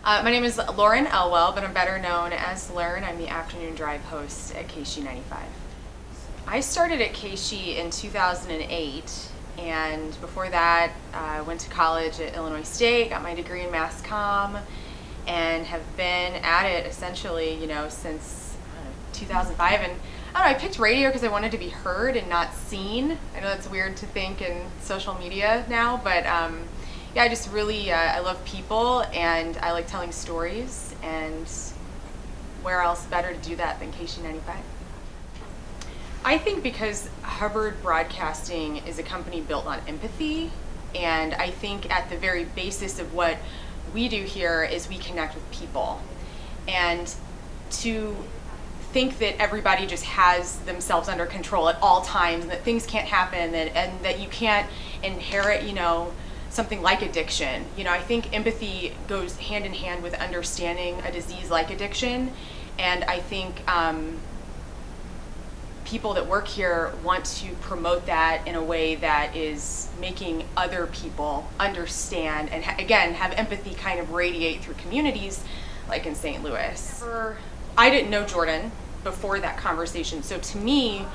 My name is Lern Elwell, but I'm better known as Lern. I'm the afternoon drive host at KSHE 95. I started at KSHE in 2008, and before that, I went to college at Illinois State, got my degree in mass comm, and have been at it essentially, since 2005. And I picked radio because I wanted to be heard and not seen. I know that's weird to think in social media now, but I just really, I love people and I like telling stories, and where else better to do that than KSHE 95? I think because Hubbard Broadcasting is a company built on empathy, and I think at the very basis of what we do here is we connect with people. And to think that everybody just has themselves under control at all times, and that things can't happen, and that you can't inherit, something like addiction. I think empathy goes hand in hand with understanding a disease like addiction, and I think people that work here want to promote that in a way that is making other people understand and again have empathy kind of radiate through communities like in St. Louis. I didn't know Jordan before that conversation, so to me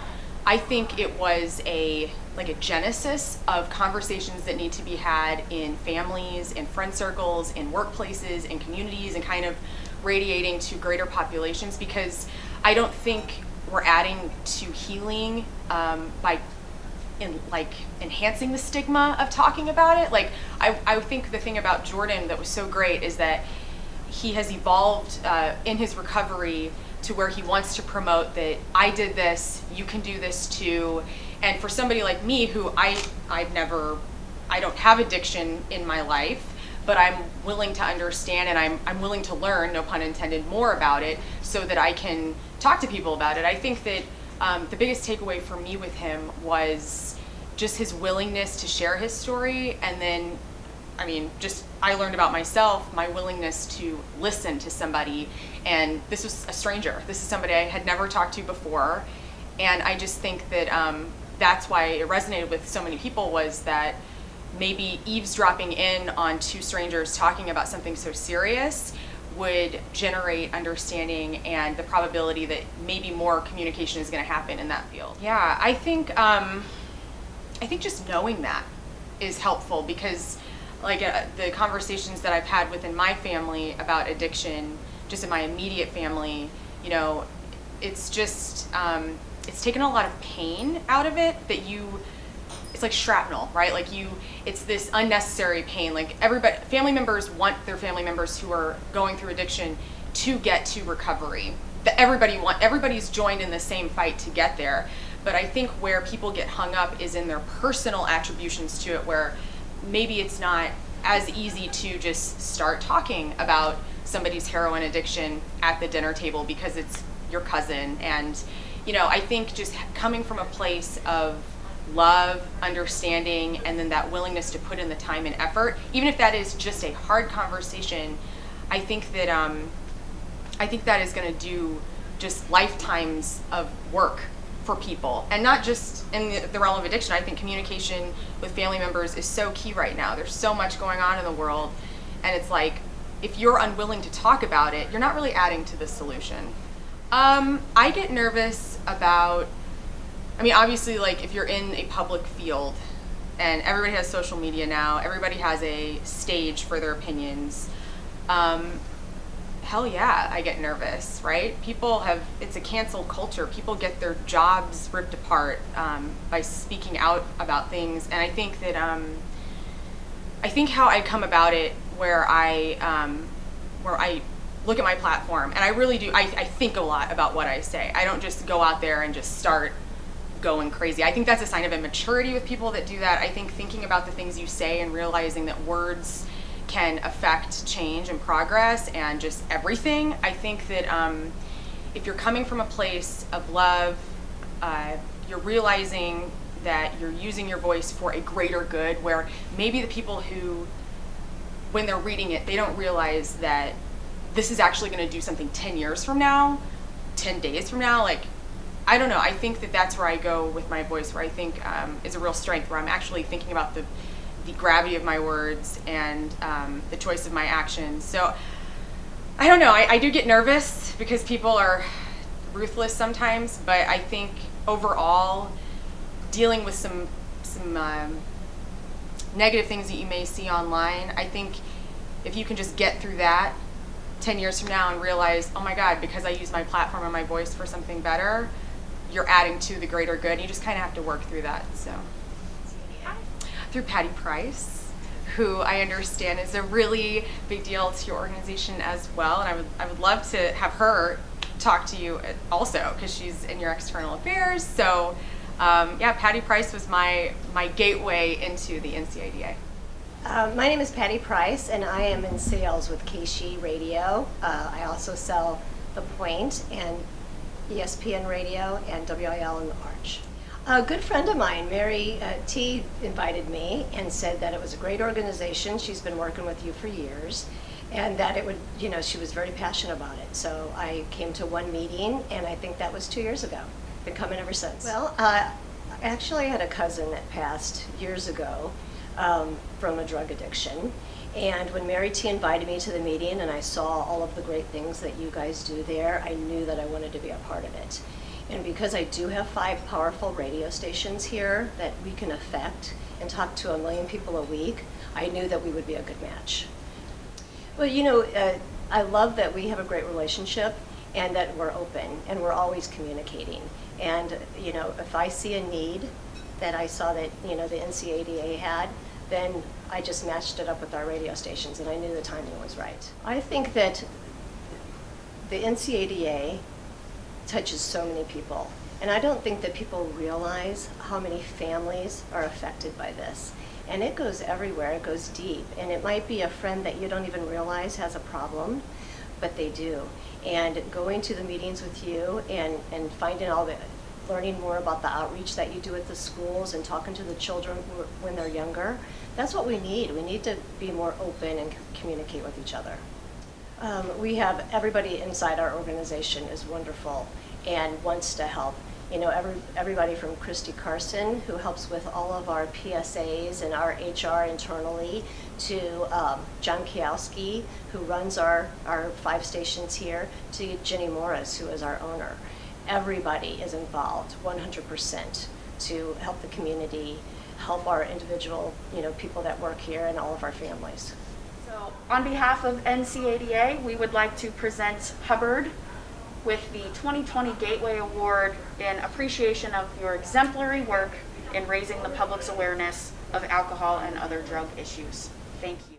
I think it was a genesis of conversations that need to be had in families, in friend circles, in workplaces, in communities, and kind of radiating to greater populations, because I don't think we're adding to healing by enhancing the stigma of talking about it. I think the thing about Jordan that was so great is that he has evolved in his recovery to where he wants to promote that I did this, you can do this too. And for somebody like me who I don't have addiction in my life, but I'm willing to understand and I'm willing to learn, no pun intended, more about it so that I can talk to people about it. I think that the biggest takeaway for me with him was just his willingness to share his story, and then I learned about myself, my willingness to listen to somebody, and this was a stranger. This is somebody I had never talked to before, and I just think that that's why it resonated with so many people, was that maybe eavesdropping in on two strangers talking about something so serious would generate understanding and the probability that maybe more communication is going to happen in that field. Yeah, I think just knowing that is helpful, because the conversations that I've had within my family about addiction, just in my immediate family, it's just it's taken a lot of pain out of it it's like shrapnel, right? It's this unnecessary pain. Family members want their family members who are going through addiction to get to recovery. Everybody's joined in the same fight to get there. But I think where people get hung up is in their personal attributions to it, where maybe it's not as easy to just start talking about somebody's heroin addiction at the dinner table because it's your cousin. And I think just coming from a place of love, understanding, and then that willingness to put in the time and effort, even if that is just a hard conversation, I think that is going to do just lifetimes of work for people, and not just in the realm of addiction. I think communication with family members is so key right now. There's so much going on in the world, and it's if you're unwilling to talk about it, you're not really adding to the solution. I get nervous about, obviously, if you're in a public field, and everybody has social media now, everybody has a stage for their opinions. Hell yeah, I get nervous, right? It's a cancel culture. People get their jobs ripped apart by speaking out about things. And I think that, I think how I come about it, where I look at my platform, and I really do, I think a lot about what I say. I don't just go out there and just start going crazy. I think that's a sign of immaturity with people that do that. I think thinking about the things you say and realizing that words can affect change and progress and just everything. I think that if you're coming from a place of love, you're realizing that you're using your voice for a greater good, where maybe the people who, when they're reading it, they don't realize that this is actually going to do something 10 years from now, 10 days from now. I don't know. I think that that's where I go with my voice, where I think is a real strength, where I'm actually thinking about the gravity of my words and the choice of my actions. So I don't know. I do get nervous because people are ruthless sometimes, but I think overall, dealing with some negative things that you may see online, I think if you can just get through that 10 years from now and realize, oh my God, because I use my platform and my voice for something better, you're adding to the greater good. You just kind of have to work through that. So, through Patti Price, who I understand is a really big deal to your organization as well, and I would love to have her talk to you also because she's in your external affairs. So, yeah, Patti Price was my gateway into the NCADA. My name is Patti Price, and I am in sales with KSHE Radio. I also sell The Point and ESPN Radio and WIL in the Arch. A good friend of mine, Mary T, invited me and said that it was a great organization. She's been working with you for years, and that it would, she was very passionate about it. So I came to one meeting, and I think that was 2 years ago. Been coming ever since. Well, actually, I had a cousin that passed years ago from a drug addiction. And when Mary T invited me to the meeting and I saw all of the great things that you guys do there, I knew that I wanted to be a part of it. And because I do have 5 powerful radio stations here that we can affect and talk to 1 million people a week, I knew that we would be a good match. Well, I love that we have a great relationship and that we're open and we're always communicating. And, if I see a need that I saw that, the NCADA had, then I just matched it up with our radio stations and I knew the timing was right. I think that the NCADA touches so many people. And I don't think that people realize how many families are affected by this. And it goes everywhere, it goes deep. And it might be a friend that you don't even realize has a problem, but they do. And going to the meetings with you and finding learning more about the outreach that you do at the schools and talking to the children when they're younger, that's what we need. We need to be more open and communicate with each other. We have everybody inside our organization is wonderful and wants to help. Everybody from Christy Carson, who helps with all of our PSAs and our HR internally, to John Kiowski, who runs our 5 stations here, to Jenny Morris, who is our owner. Everybody is involved 100% to help the community, help our individual people that work here and all of our families. So on behalf of NCADA, we would like to present Hubbard with the 2020 Gateway Award in appreciation of your exemplary work in raising the public's awareness of alcohol and other drug issues. Thank you.